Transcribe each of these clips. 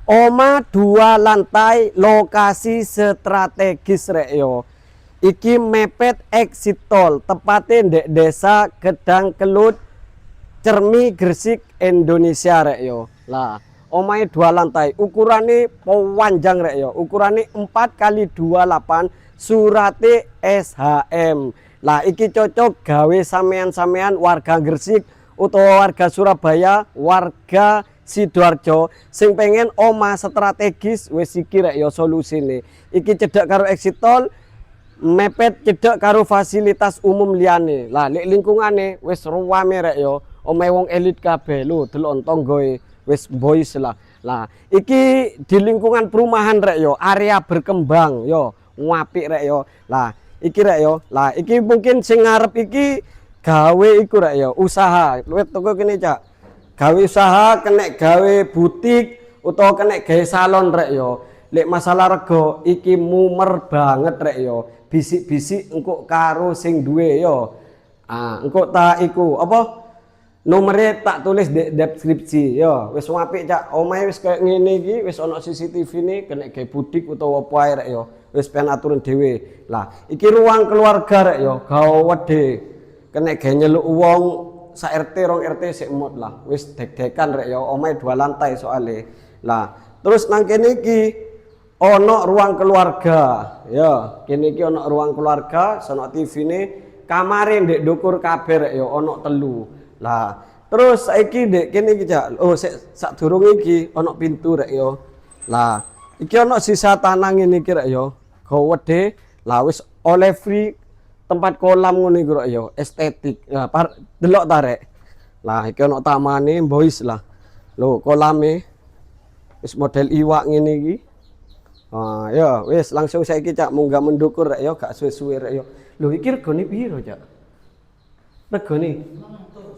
Oma 2 lantai lokasi strategis rek yo. Iki mepet exit tol tepatnya ndek desa Gedang Kelut Cermi Gresik Indonesia rek yo. Lah, omahe 2 lantai, ukurannya panjang rek yo. Ukurannya 4x28, surate SHM. Lah iki cocok gawe sampean-sampean warga Gresik utawa warga Surabaya, warga Sidoarjo sing pengen omah strategis wis iki rek yo solusine. Iki cedhak karo exit tol, mepet cedhak karo fasilitas umum liyane. Lah lek lingkungane wis ruwame rek yo. Omahe wong elit kabeh lho, delok tanggoe wis boys lah. Lah iki di lingkungan perumahan rek yo, area berkembang yo, ngapik rek yo. Lah iki rek yo. Lah iki mungkin sing ngarep iki gawe iku rek yo, usaha. Luwih toko kene cak. Gawe usaha, kena gawe butik utawa kena gawe salon rek yo. Lek masalah rego iki mumer banget rek yo. Bisik-bisik engko karo sing duwe yo. Engko tak iku apa? Nomere tak tulis di deskripsi yo. Wis apik cak. Omahe wis kaya ngene iki, wis ana CCTV ne, kena gawe butik utawa apa ae rek yo. Wis pen aturan dhewe. Lah, iki ruang keluarga rek yo, gawedhe. Kena gawe nyeluk wong sak RT rong RT sik emut lah, wis deg-degan rek ya, omahe 2 lantai soalnya. Lah terus nang kene iki ono ruang keluarga ya, kene iki ono ruang keluarga, sono TV ne, kamare ndek ndukur kabeh rek ya, ono 3. Lah terus saiki ndek kene iki jak, oh sak durung iki ono pintu rek ya. Lah iki ono sisa tanah ngene iki rek ya, gawedhe. Lah wis oleh free tempat kolam ngono iku ya, estetik. Ya, delok ta rek. Lah iki ono tamane boys lah. Lho, kolame wis model iwak ngene iki. Ya wis langsung saiki cak munggah mendukur rek ya, gak suwe-suwe rek ya. Lho iki regane piro cak? Regane?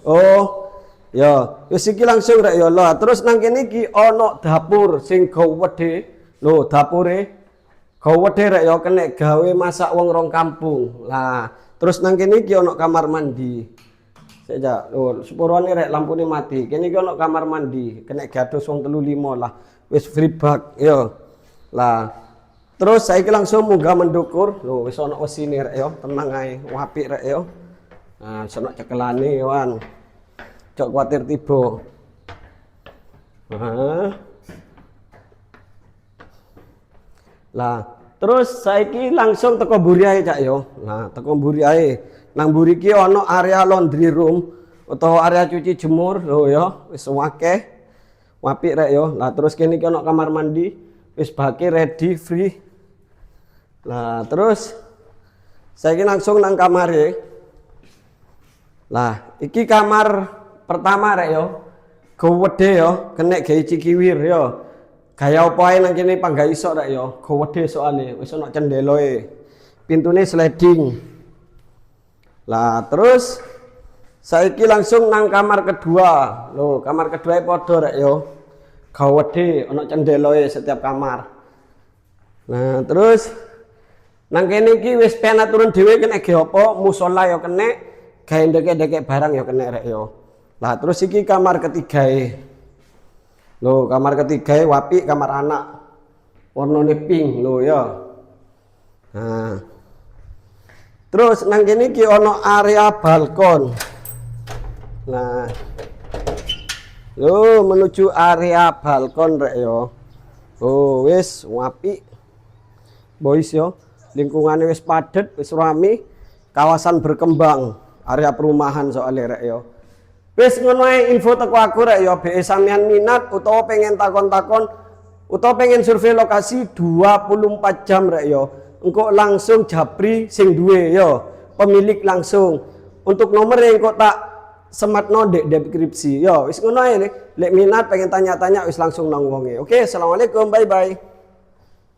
Oh, ya wis iki langsung rek ya. Lah terus nang kene iki ono dapur sing gawedhe. Lho, dapure gawedhe rek ya, kena gawe masak wong rong kampung. Lah, terus nang kene iki ana kamar mandi. Sejak lho, sepurane rek lampune mati. Kene iki ana kamar mandi, kena gados wong 3-5 lah. Wis free bag ya. Lah, terus saiki langsung munggah mendukur. Lho, wis ana wesine rek ya, tenang ae, apik rek ya. Nah, sono cekelane wan. Cok kuwatir tiba. Lah, terus saiki langsung teko mburi ae cak yo. Nah, teko mburi ae. Nang mburi iki ana area laundry room utawa area cuci jemur lho ya, wis akeh. Apik rek yo. Lah terus kene iki ana kamar mandi, wis bake ready free. Lah, terus saiki langsung nang kamare. Lah, iki kamar pertama rek yo. Gawedhe yo, kena gawe cikiwir yo. Gaya apa ae nang kene panggah iso rek ya, gawedhe soalnya wis ana cendeloe. Pintune sliding. Lah terus saiki langsung nang kamar kedua. Loh, kamar kedua padha rek ya. Gawedhe ana cendeloe setiap kamar. Nah, terus nang kene iki wis penak turun dhewe kena ge apa, musala ya kena, gawe ndeke-ndeke barang ya kena rek ya. Lah terus iki kamar ketigae. Loh, kamar ketiga wapi kamar anak. Warnane pink lho ya. Nah. Terus nang kene iki ana area balkon. Nah. Loh, menuju area balkon rek ya. Oh, wis wapi. Boys yo, lingkungannya wis padet, wis rame, kawasan berkembang, area perumahan soalnya rek ya. Wis ngono ae info teko aku rek ya, be sampean minat utawa pengen takon-takon utawa pengen survei lokasi 24 jam rek ya. Engko langsung japri sing duwe ya, pemilik langsung. Untuk nomor yang kok tak sematno dek deskripsi. Ya, wis ngono ae lek minat pengen tanya-tanya wis langsung nang wonge. Oke, assalamualaikum, bye bye.